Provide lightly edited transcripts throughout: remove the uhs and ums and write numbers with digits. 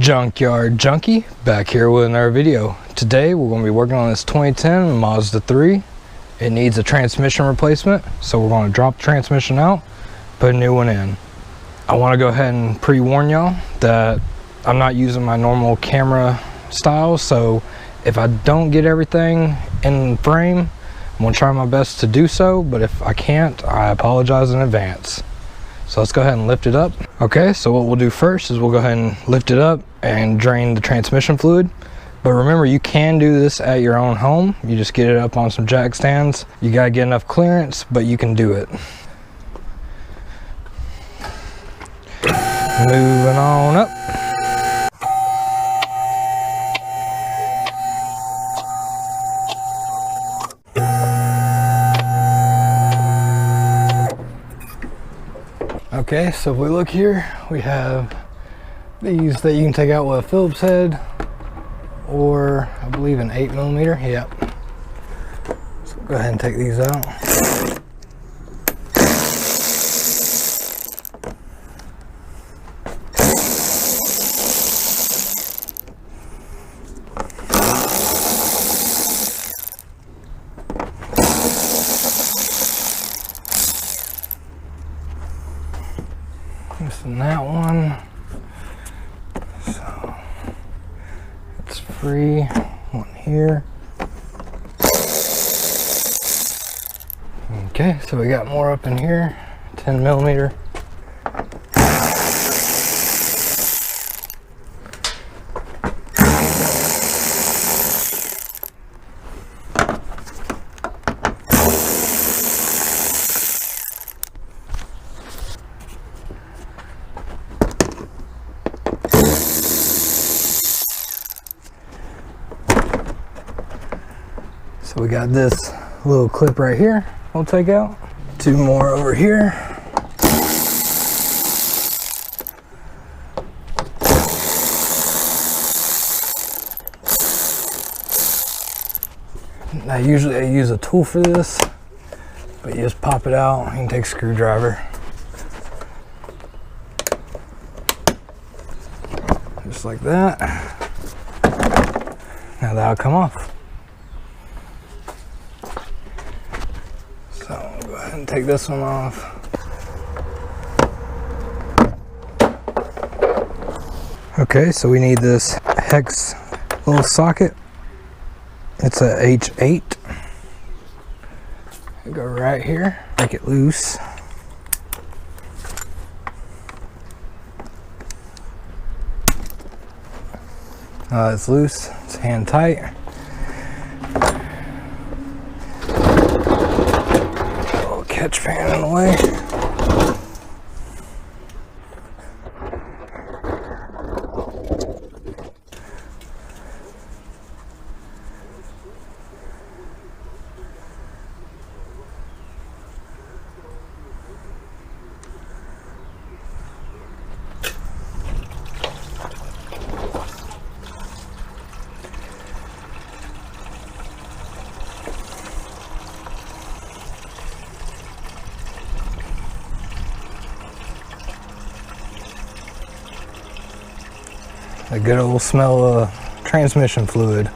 Junkyard Junkie back here with another video. Today we're going to be working on this 2010 Mazda 3. It needs a transmission replacement, so we're going to drop the transmission out, put a new one in. I want to go ahead and pre-warn y'all that I'm not using my normal camera style, so if I don't get everything in frame, I'm going to try my best to do so, but if I can't, I apologize in advance. So let's go ahead and lift it up. Okay, so what we'll do first is we'll go ahead and lift it up and drain the transmission fluid. But remember, you can do this at your own home. You just get it up on some jack stands. You gotta get enough clearance, but you can do it. Moving on up. Okay, so if we look here, we have these that you can take out with a Phillips head, or I believe an 8mm. Yep. So go ahead and take these out. Missing that one, so it's free. One here. Okay, so we got more up in here. 10mm. So we got this little clip right here we'll take out. Two more over here. Now usually I use a tool for this, but you just pop it out. You can take a screwdriver. Just like that. Now that'll come off. So I'll go ahead and take this one off. Okay, so we need this hex little socket. It's a H8. Go right here, make it loose. It's loose, it's hand tight. Catch pan in the way. A good old smell of transmission fluid.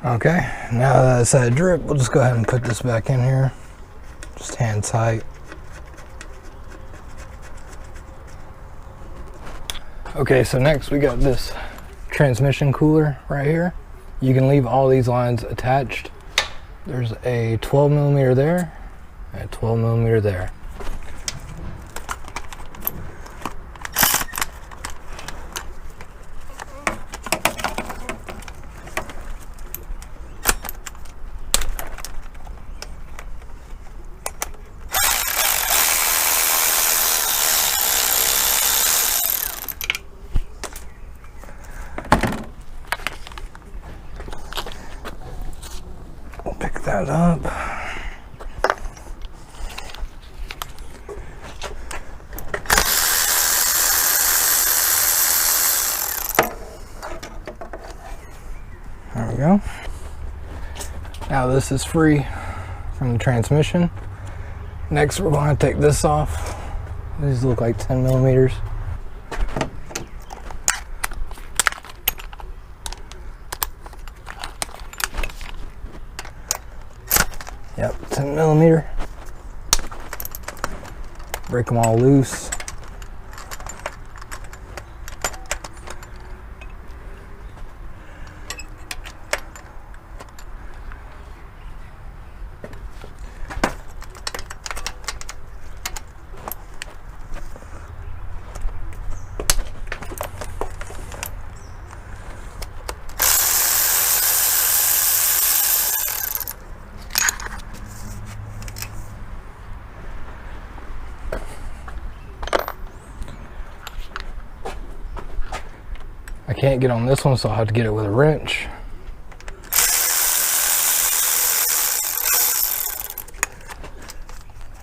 Okay, now that it's had a drip, we'll just go ahead and put this back in here. Just hand tight. Okay, so next we got this transmission cooler right here. You can leave all these lines attached. There's a 12mm there and a 12mm there. Pick that up. we go. Now this is free from the transmission. Next we're going to take this off. These look like 10 millimeters. Yep, 10 millimeter. Break them all loose. I can't get on this one, so I'll have to get it with a wrench.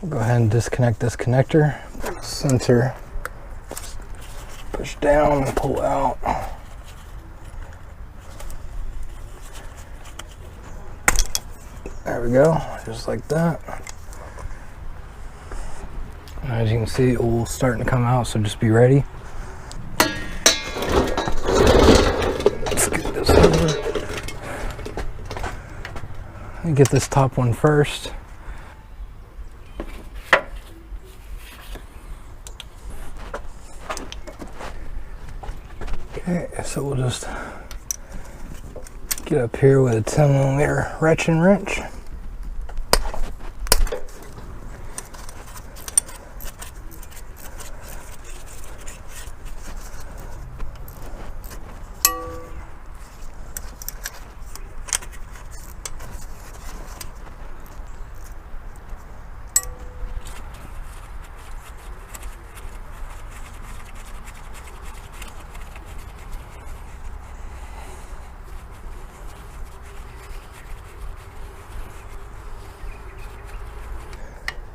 We'll go ahead and disconnect this connector. Sensor, push down and pull out. There we go, just like that. As you can see, it will starting to come out, so just be ready. Get this top one first. Okay, so we'll just get up here with a 10 millimeter retching wrench.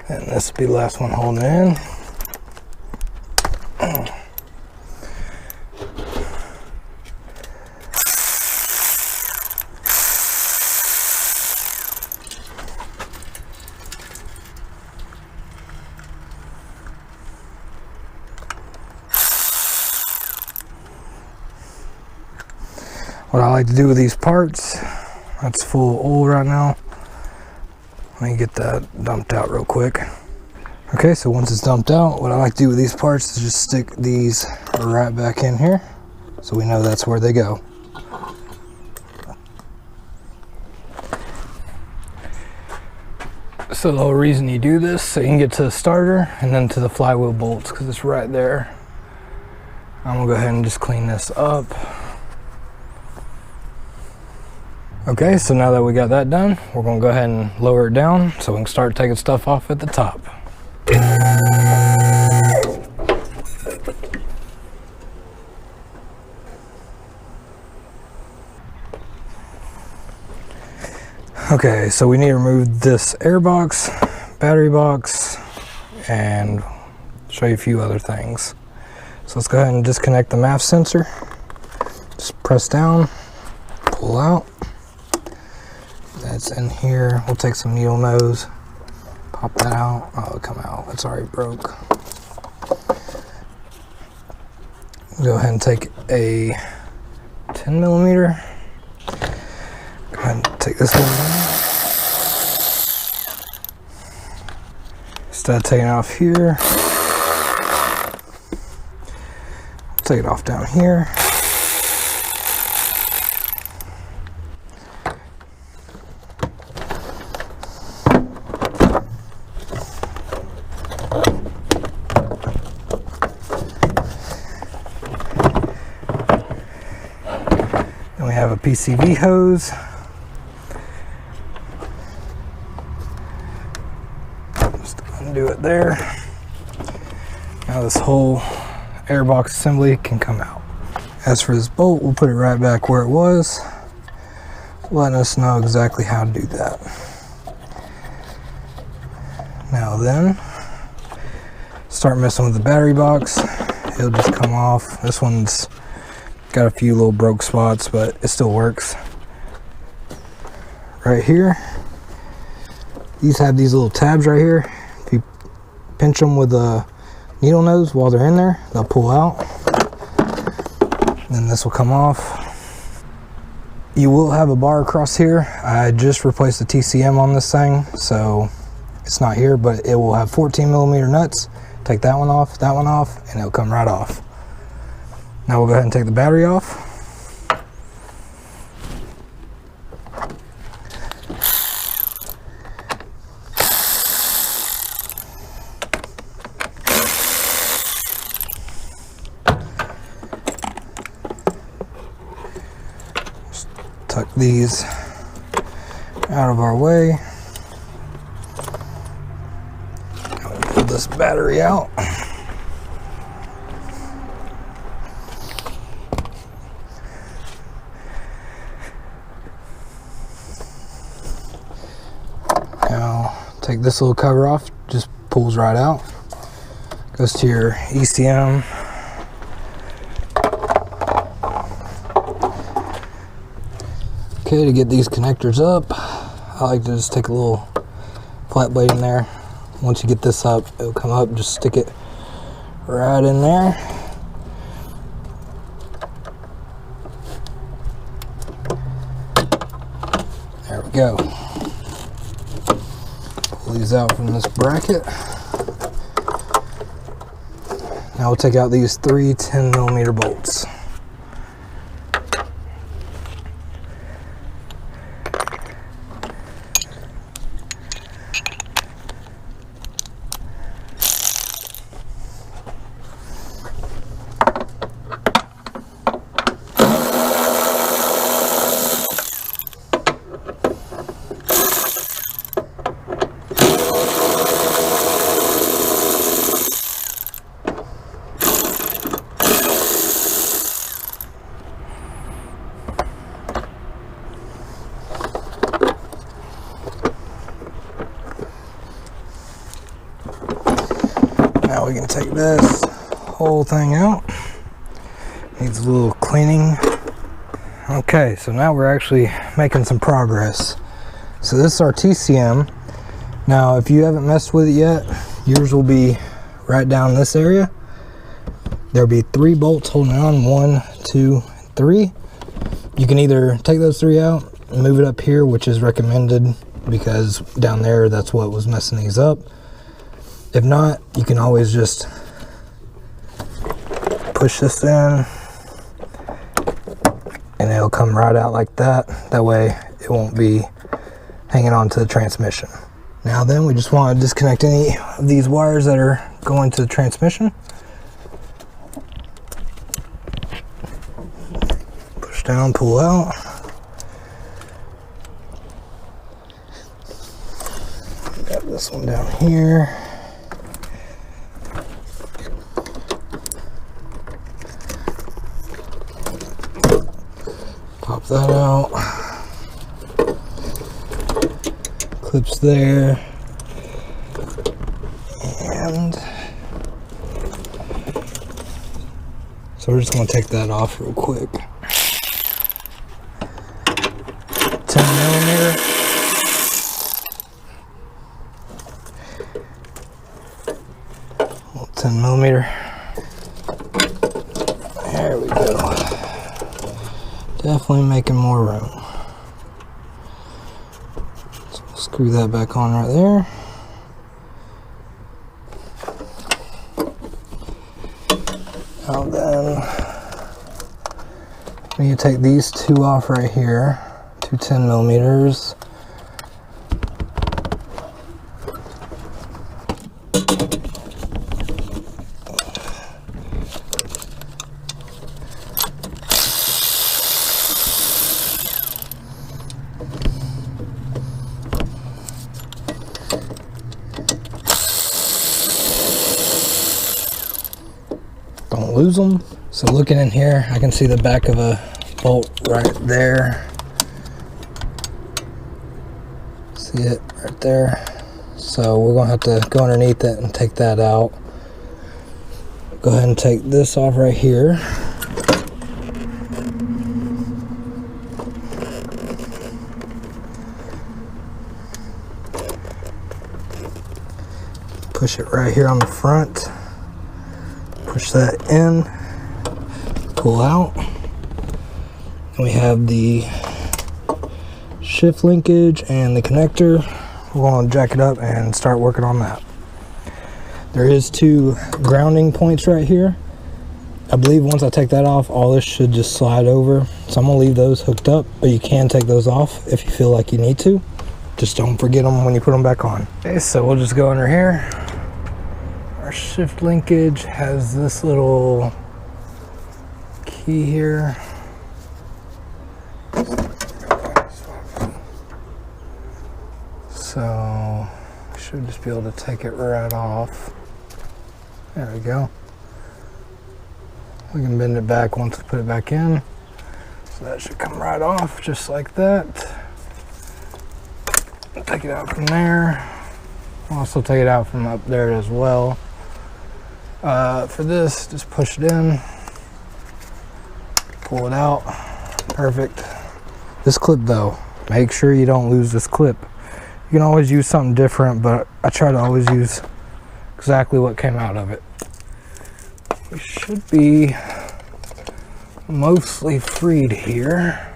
And this will be the last one holding it in. What I like to do with these parts, that's full of oil right now. Let me get that dumped out real quick. Okay, so once it's dumped out, what I like to do with these parts is just stick these right back in here, so we know that's where they go. So the whole reason you do this, so you can get to the starter and then to the flywheel bolts, because it's right there. I'm gonna go ahead and just clean this up. Okay, so now that we got that done, we're gonna go ahead and lower it down so we can start taking stuff off at the top. Okay, so we need to remove this air box, battery box, and show you a few other things. So let's go ahead and disconnect the MAF sensor. Just press down, pull out. That's in here. We'll take some needle nose, pop that out. Oh, it'll come out. It's already broke. Go ahead and take a 10 millimeter. Go ahead and take this one down. Instead of taking it off here, take it off down here. Then we have a PCV hose. Just undo it there. Now this whole airbox assembly can come out. As for this bolt, we'll put it right back where it was, letting us know exactly how to do that. Now then, start messing with the battery box. It'll just come off. This one's got a few little broke spots, but it still works. right here. These have these little tabs right here. If you pinch them with a needle nose while they're in there, they'll pull out. Then this will come off. You will have a bar across here. I just replaced the TCM on this thing, so it's not here, but it will have 14mm nuts. Take that one off, and it'll come right off. Now we'll go ahead and take the battery off. Just tuck these out of our way. Pull this battery out. Now take this little cover off, just pulls right out. Goes to your ECM. Okay, to get these connectors up, I like to just take a little flat blade in there. Once you get this up, it'll come up, just stick it right in there. There we go. Pull these out from this bracket. Now we'll take out these 3 10mm bolts. Now we can take this whole thing out. Needs a little cleaning. Okay, so now we're actually making some progress. So this is our TCM. Now if you haven't messed with it yet, yours will be right down this area. There'll be 3 bolts holding on, 1, 2, 3. You can either take those 3 out and move it up here, which is recommended because down there that's what was messing these up. If not, you can always just push this in and it'll come right out like that. That way it won't be hanging on to the transmission. Now then, we just want to disconnect any of these wires that are going to the transmission. Push down, pull out. Got this one down here. Pop that out. Clips there. And so we're just going to take that off real quick. 10mm. Little 10mm. There we go. Definitely making more room. So we'll screw that back on right there. Now then, we need to take these 2 off right here, 2 10mm. Don't lose them. So looking in here, I can see the back of a bolt right there. See it right there? So we're gonna have to go underneath it and take that out. Go ahead and take this off right here. Push it right here on the front. Push that in. Pull out. And we have the shift linkage and the connector. We're going to jack it up and start working on that. There is 2 grounding points right here. I believe once I take that off, all this should just slide over. So I'm going to leave those hooked up, but you can take those off if you feel like you need to. Just don't forget them when you put them back on. Okay, so we'll just go under here. Our shift linkage has this little key here. So we should just be able to take it right off. There we go. We can bend it back once we put it back in. So that should come right off just like that. Take it out from there. Also take it out from up there as well. For this, just push it in. Pull it out. Perfect. This clip though, make sure you don't lose this clip. You can always use something different, but I try to always use exactly what came out of it. We should be mostly freed here.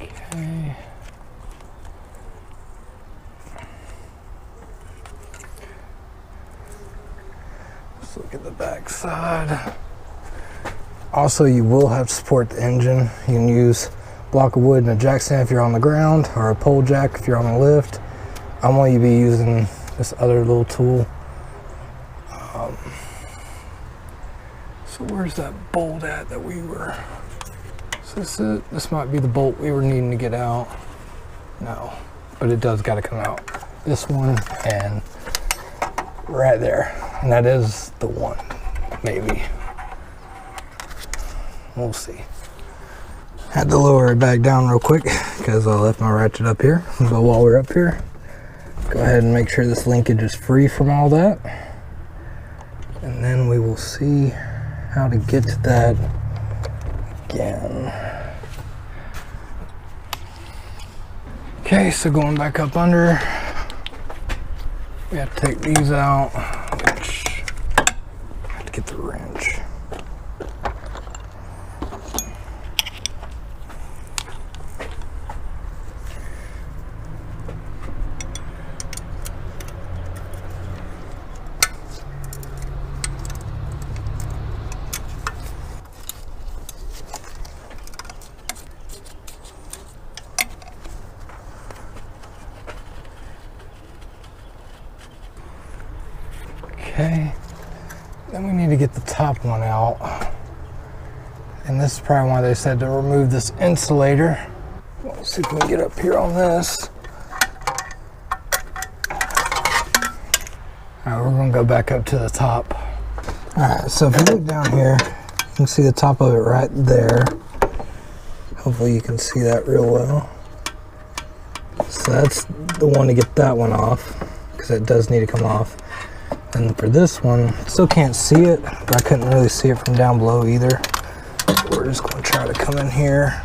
Okay. Let's look at the back side. Also, you will have to support the engine. You can use a block of wood and a jack stand if you're on the ground, or a pole jack if you're on the lift. I'm going to be using this other little tool. So where's that bolt at that we were? Is this it? This might be the bolt we were needing to get out. No, but it does got to come out. This one and right there. And that is the one, maybe. We'll see. Had to lower it back down real quick because I left my ratchet up here. But while we're up here, go ahead and make sure this linkage is free from all that. And then we will see how to get to that again. Okay, so going back up under, we have to take these out, which I have to get the wrench. Okay, then we need to get the top one out. And this is probably why they said to remove this insulator. Let's see if we can get up here on this. Alright, we're gonna go back up to the top. Alright, so if you look down here, you can see the top of it right there. Hopefully you can see that real well. So that's the one to get that one off, because it does need to come off. And for this one, still can't see it, but I couldn't really see it from down below either. So we're just going to try to come in here.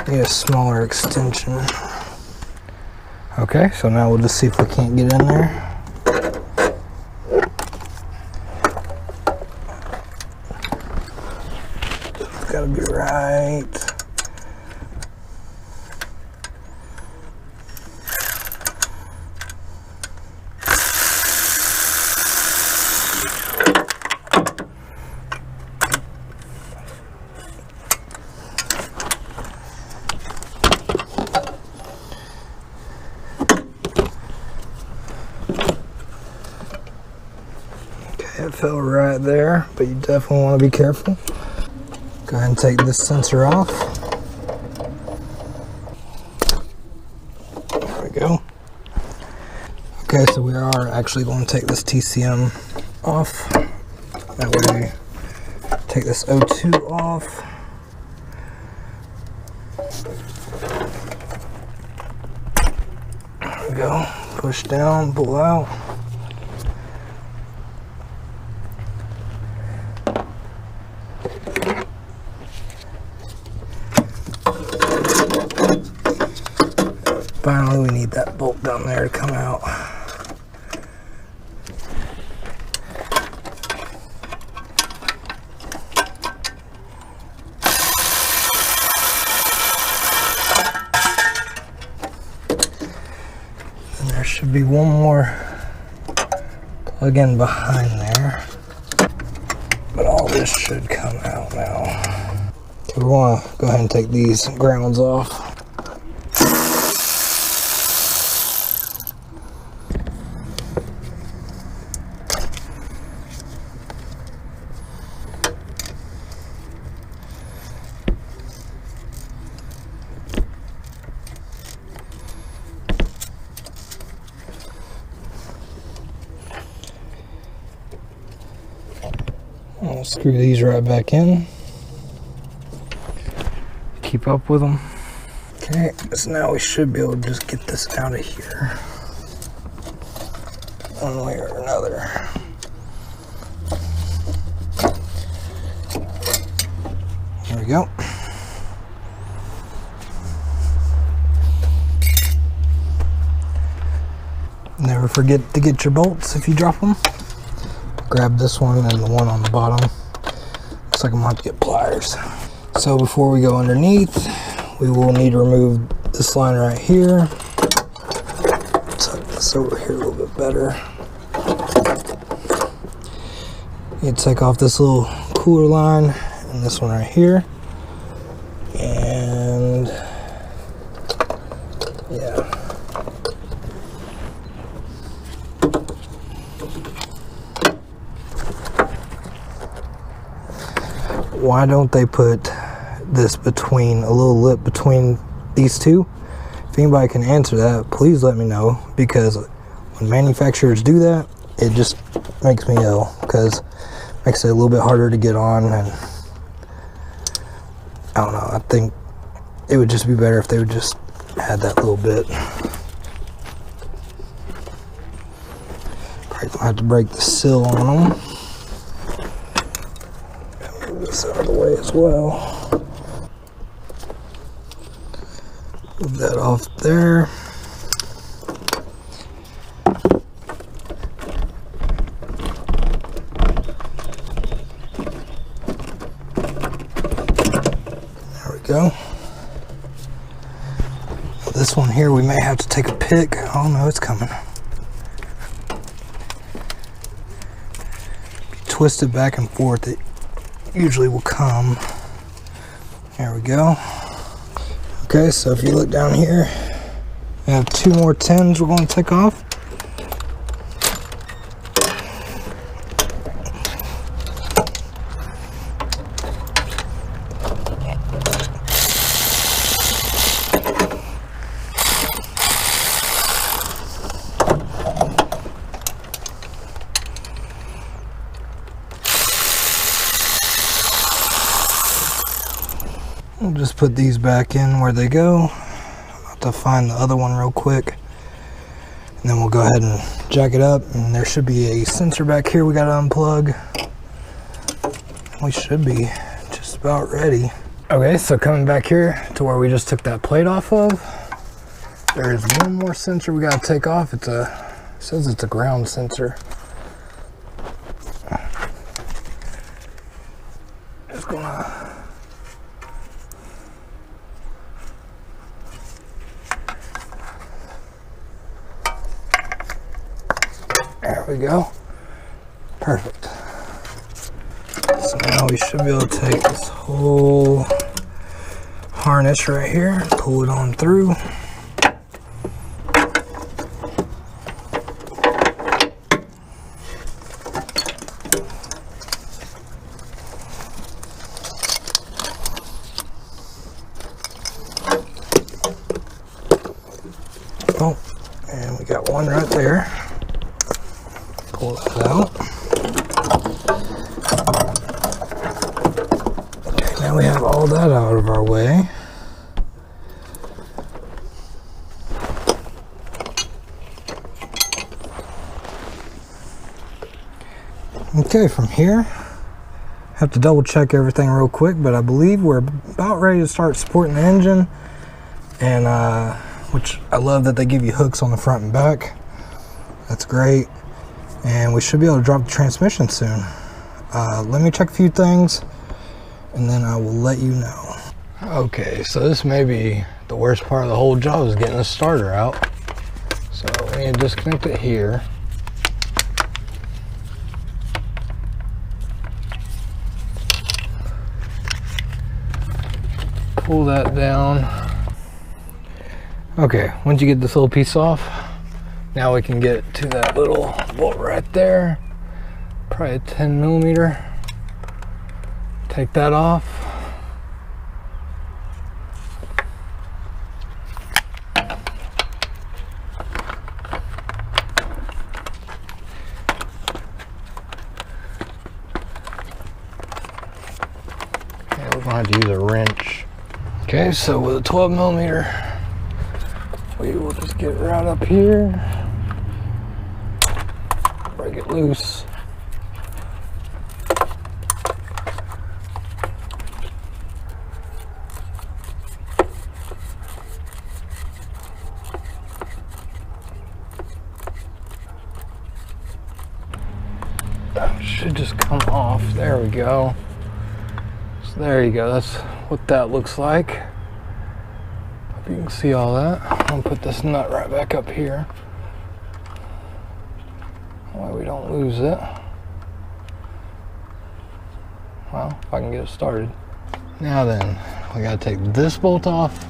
Need a smaller extension. Okay, so now we'll just see if we can't get in there. It's got to be right. It fell right there, but you definitely want to be careful. Go ahead and take this sensor off. There we go. Okay, so we are actually going to take this TCM off. That way, take this O2 off. There we go. Push down, pull out. finally we need that bolt down there to come out. And there should be one more plug-in behind there, but all this should come out now. Okay, we want to go ahead and take these grounds off. I'll screw these right back in. Keep up with them. Okay, so now we should be able to just get this out of here, one way or another. There we go. Never forget to get your bolts if you drop them. Grab this one and the one on the bottom. Looks like I'm gonna have to get pliers. So before we go underneath, we will need to remove this line right here. Tuck this over here a little bit better. You take off this little cooler line and this one right here. And yeah. Why don't they put this between a little lip between these two? If anybody can answer that, please let me know, because when manufacturers do that, it just makes me ill, because it makes it a little bit harder to get on, and I don't know, I think it would just be better if they would just add that little bit. Probably gonna have to break the seal on them. This out of the way as well. Move that off there. There we go. This one here we may have to take a pick. Oh no, it's coming. If you twist it back and forth, it usually will come. There we go. Okay, so if you look down here, we have 2 more 10s we're going to take off. We'll just put these back in where they go. I'm about to find the other one real quick, and then we'll go ahead and jack it up, and there should be a sensor back here we got to unplug. We should be just about ready. Okay, so coming back here to where we just took that plate off of, there's one more sensor we got to take off. It says it's a ground sensor. Just gonna there we go. Perfect. So now we should be able to take this whole harness right here and pull it on through. Oh, and we got one right there. Pull that out. Okay, now we have all that out of our way. Okay, from here, have to double check everything real quick, but I believe we're about ready to start supporting the engine. And which I love that they give you hooks on the front and back. That's great. And we should be able to drop the transmission soon. Let me check a few things and then I will let you know. Okay, so this may be the worst part of the whole job, is getting the starter out. So we need to disconnect it here. Pull that down. Okay, once you get this little piece off, now we can get to that little bolt right there. Probably a 10mm. Take that off. Okay, we're gonna have to use a wrench. Okay, so with a 12mm, we will just get it right up here, break it loose. That should just come off. There we go. So there you go. That's what that looks like. Hope you can see all that. I'm gonna put this nut right back up here. That way we don't lose it. Well, if I can get it started. Now then, we gotta take this bolt off,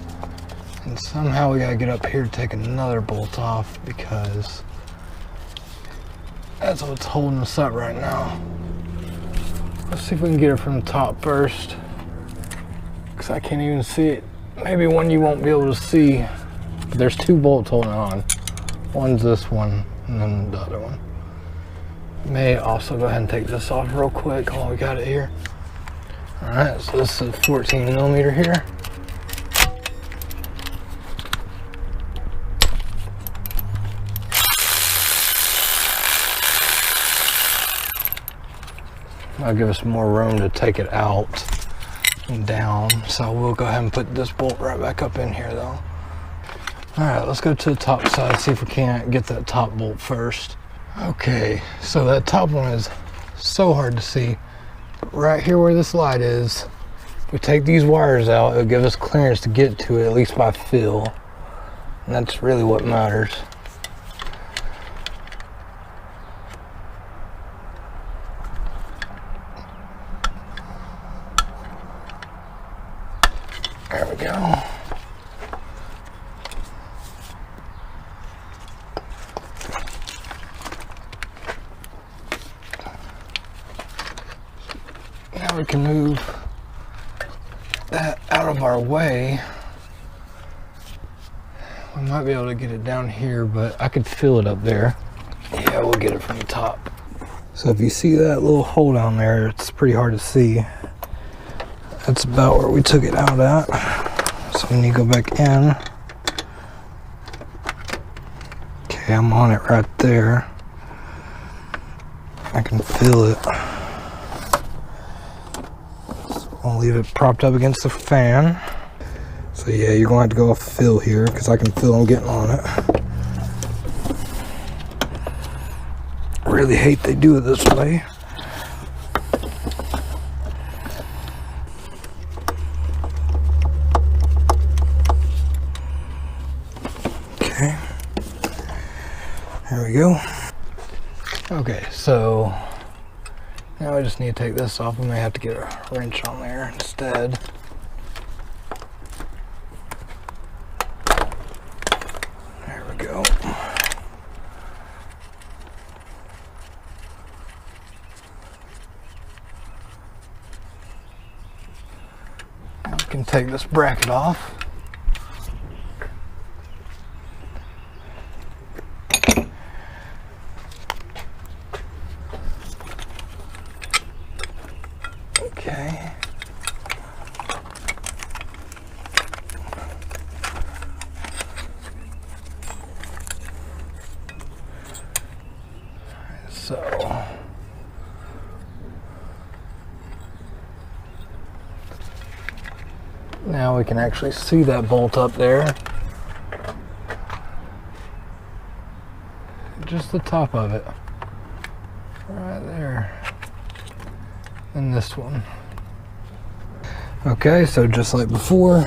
and somehow we gotta get up here to take another bolt off, because that's what's holding us up right now. Let's see if we can get it from the top first, because I can't even see it. Maybe one you won't be able to see. But there's two bolts holding on. One's this one, and then the other one. May also go ahead and take this off real quick while we got it here. Alright, so this is 14mm here. That'll give us more room to take it out and down. So we'll go ahead and put this bolt right back up in here though. Alright, let's go to the top side, see if we can't get that top bolt first. Okay, so that top one is so hard to see. Right here where this light is, if we take these wires out, it'll give us clearance to get to it, at least by feel. And that's really what matters. There we go. Now we can move that out of our way. We might be able to get it down here, but I could feel it up there. Yeah, we'll get it from the top. So if you see that little hole down there, it's pretty hard to see. That's about where we took it out at. So we need to go back in. Okay, I'm on it right there. I can feel it. So I'll leave it propped up against the fan. So yeah, you're going to have to go off feel here, because I can feel them getting on it. I really hate they do it this way. Okay, there we go. Okay, so now I just need to take this off. We may have to get a wrench on there instead. There we go. Now we can take this bracket off. Okay. So now we can actually see that bolt up there. just the top of it. Right there. And this one. Okay, so just like before,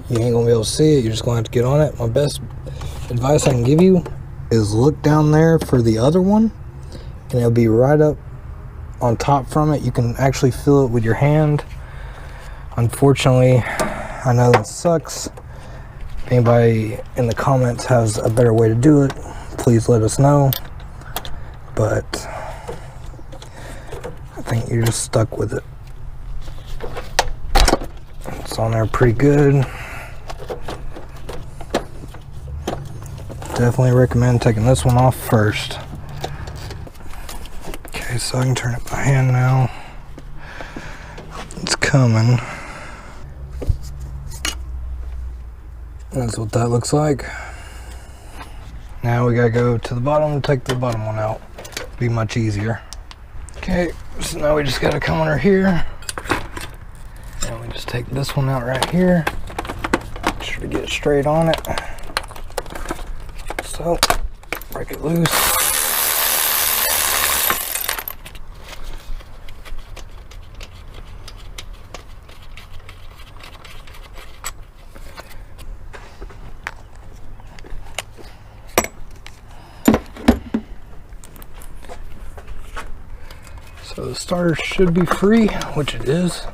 you ain't gonna be able to see it, you're just gonna have to get on it. My best advice I can give you is look down there for the other one, and it'll be right up on top from it. You can actually feel it with your hand. Unfortunately, I know that sucks. If anybody in the comments has a better way to do it, please let us know. But I think you're just stuck with it. It's on there pretty good. Definitely recommend taking this one off first. Okay, so I can turn it by hand now. It's coming. That's what that looks like. Now we gotta go to the bottom and take the bottom one out. Be much easier. Okay, so now we just gotta come under here. And we just take this one out right here. Make sure to get straight on it. So, break it loose. So the starter should be free, which it is. So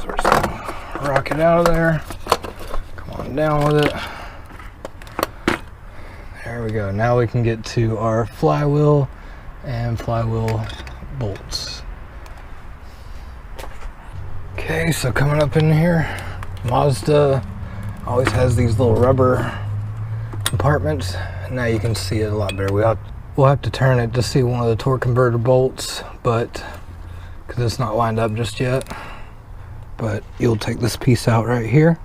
we're just gonna rock it out of there. Come on down with it. There we go. Now we can get to our flywheel and flywheel bolts. Okay, so coming up in here, Mazda always has these little rubber compartments. Now you can see it a lot better. We'll have to turn it to see one of the torque converter bolts, but because it's not lined up just yet. But you'll take this piece out right here,